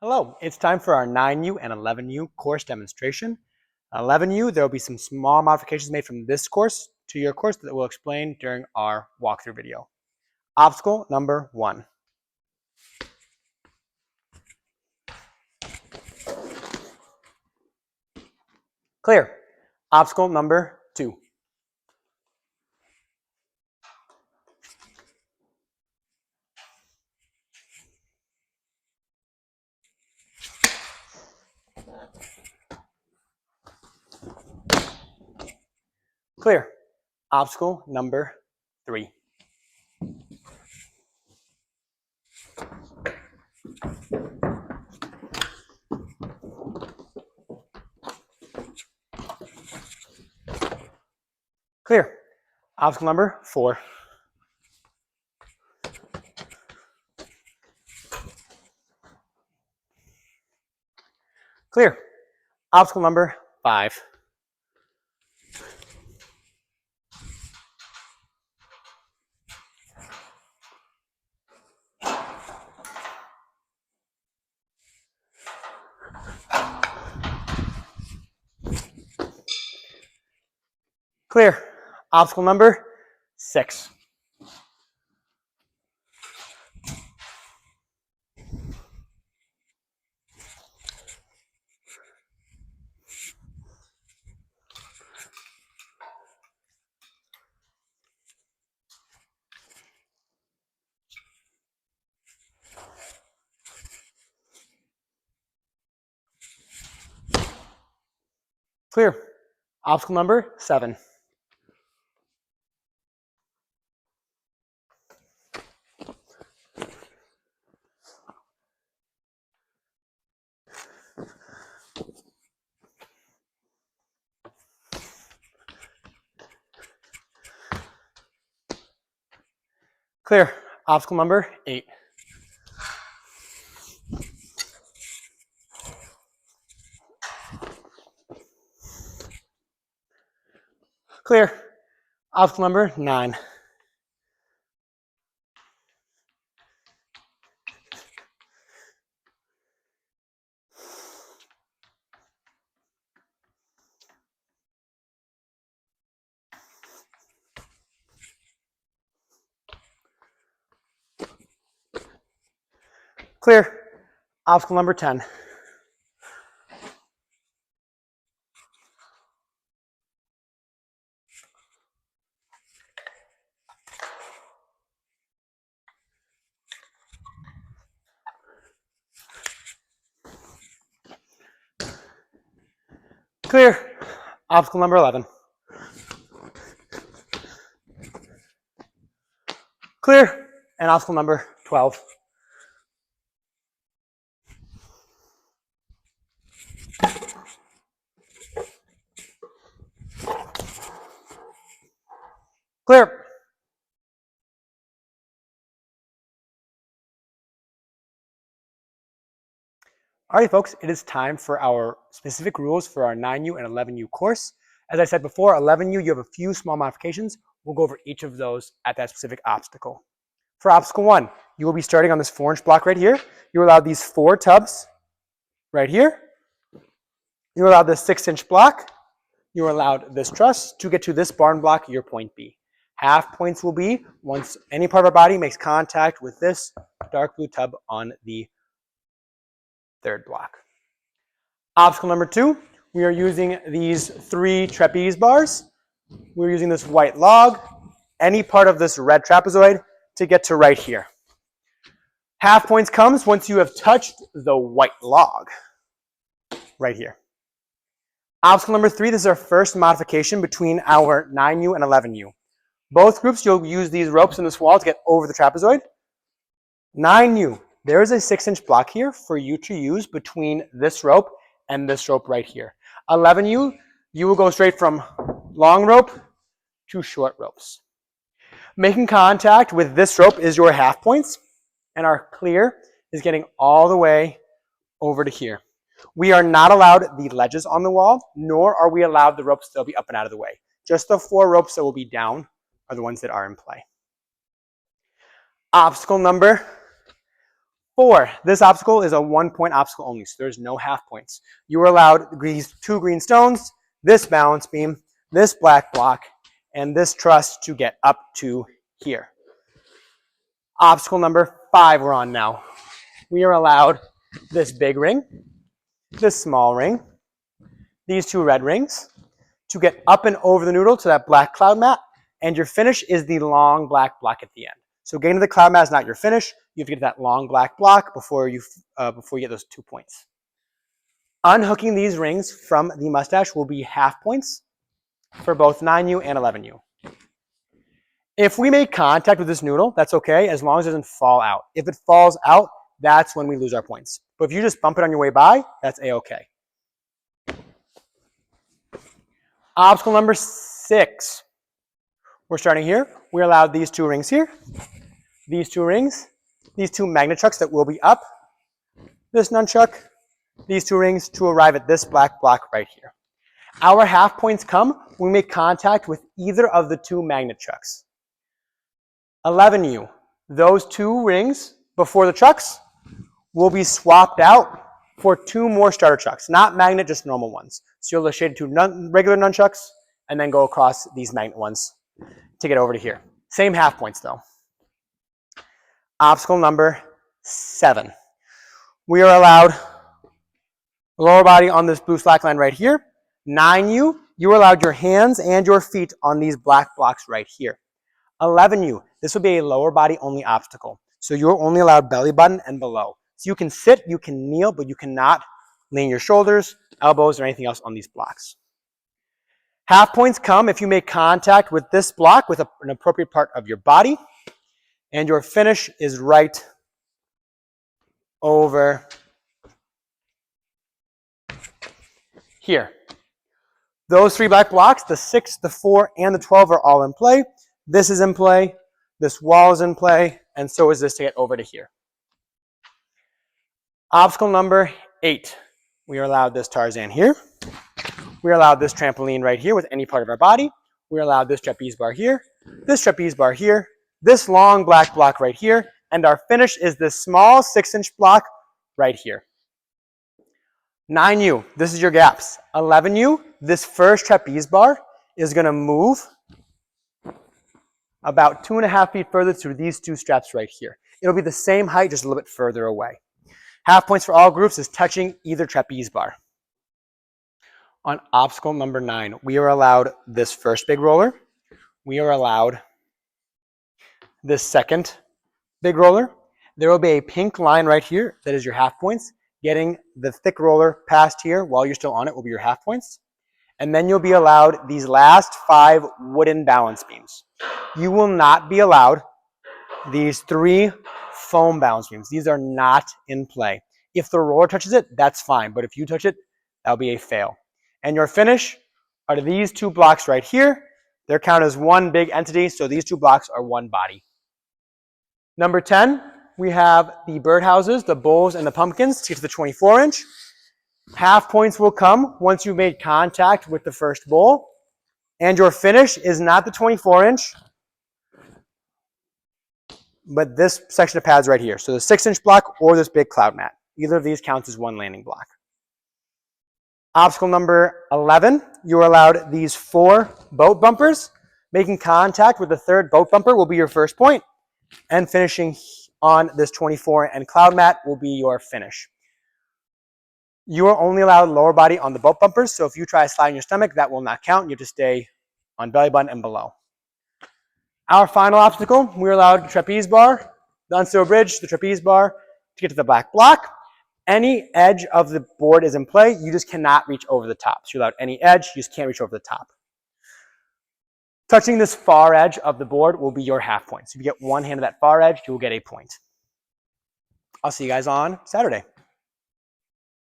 Hello, it's time for our 9U and 11U course demonstration. 11U, there will be some small modifications made from this course to your course that we'll explain during our walkthrough video. Obstacle number 1. Clear. Obstacle number 2. Clear. Obstacle number 3. Clear. Obstacle number 4. Clear. Obstacle number 5. Clear. Obstacle number 6. Clear. Obstacle number 7. Clear. Obstacle number 8. Clear. Obstacle number 9. Clear. Obstacle number 10. Clear. Obstacle number 11. Clear. And obstacle number 12. Clear. Alright folks, it is time for our specific rules for our 9U and 11U course. As I said before, 11U, you have a few small modifications. We'll go over each of those at that specific obstacle. For obstacle 1, you will be starting on this 4-inch block right here. You're allowed these 4 tubs right here. You're allowed this 6-inch block. You're allowed this truss to get to this barn block, your point B. Half points will be once any part of our body makes contact with this dark blue tub on the 3rd block. Obstacle number 2, we are using these 3 trapeze bars. We're using this white log, any part of this red trapezoid to get to right here. Half points comes once you have touched the white log right here. Obstacle number 3, this is our first modification between our 9U and 11U. Both groups, you'll use these ropes in this wall to get over the trapezoid. 9U, there is a 6-inch block here for you to use between this rope and this rope right here. 11U, you will go straight from long rope to short ropes. Making contact with this rope is your half points, and our clear is getting all the way over to here. We are not allowed the ledges on the wall, nor are we allowed the ropes that will be up and out of the way. Just the 4 ropes that will be down are the ones that are in play. Obstacle number 4, this obstacle is a 1-point obstacle only, so there's no half points. You are allowed these 2 green stones, this balance beam, this black block, and this truss to get up to here. Obstacle number 5 we're on now. We are allowed this big ring, this small ring, these 2 red rings to get up and over the noodle to that black cloud mat, and your finish is the long black block at the end. So getting to the cloud mat is not your finish. You have to get to that long black block before you get those 2 points. Unhooking these rings from the mustache will be half points for both 9U and 11U. If we make contact with this noodle, that's okay, as long as it doesn't fall out. If it falls out, that's when we lose our points. But if you just bump it on your way by, that's A-okay. Obstacle number 6. We're starting here. We're allowed these 2 rings here, these 2 rings, these 2 magnet chucks that will be up, this nunchuck, these 2 rings to arrive at this black block right here. Our half points come when we make contact with either of the 2 magnet chucks. 11U, those 2 rings before the chucks will be swapped out for 2 more starter chucks, not magnet, just normal ones. So you'll shade 2 regular nunchucks and then go across these magnet ones to get over to here. Same half points though. Obstacle number 7. We are allowed lower body on this blue slack line right here. 9U, you are allowed your hands and your feet on these black blocks right here. 11U, this will be a lower body only obstacle. So you're only allowed belly button and below. So you can sit, you can kneel, but you cannot lean your shoulders, elbows, or anything else on these blocks. Half points come if you make contact with this block with an appropriate part of your body, and your finish is right over here. Those 3 black blocks, the 6, the 4, and the 12 are all in play. This is in play, this wall is in play, and so is this to get over to here. Obstacle number 8. We are allowed this Tarzan here. We are allowed this trampoline right here with any part of our body. We are allowed this trapeze bar here, this trapeze bar here, this long black block right here, and our finish is this small 6-inch block right here. 9U, this is your gaps. 11U, this first trapeze bar is going to move about 2.5 feet further through these 2 straps right here. It'll be the same height, just a little bit further away. Half points for all groups is touching either trapeze bar. On obstacle number 9, we are allowed this first big roller. We are allowed this second big roller. There will be a pink line right here that is your half points. Getting the thick roller past here while you're still on it will be your half points. And then you'll be allowed these last 5 wooden balance beams. You will not be allowed these 3 foam balance beams. These are not in play. If the roller touches it, that's fine. But if you touch it, that'll be a fail. And your finish are these 2 blocks right here. They're counted as one big entity, so these 2 blocks are one body. Number 10, we have the birdhouses, the bowls, and the pumpkins to get to the 24-inch. Half points will come once you've made contact with the first bowl. And your finish is not the 24-inch, but this section of pads right here. So the 6-inch block or this big cloud mat. Either of these counts as one landing block. Obstacle number 11, you are allowed these 4 boat bumpers. Making contact with the 3rd boat bumper will be your first point, and finishing on this 24 and cloud mat will be your finish. You are only allowed lower body on the boat bumpers, so if you try sliding your stomach, that will not count. You have to stay on belly button and below. Our final obstacle, we're allowed trapeze bar, the unstable bridge, the trapeze bar to get to the black block. Any edge of the board is in play. You just cannot reach over the top. So you're allowed any edge. You just can't reach over the top. Touching this far edge of the board will be your half point. So if you get one hand of that far edge, you will get a point. I'll see you guys on Saturday.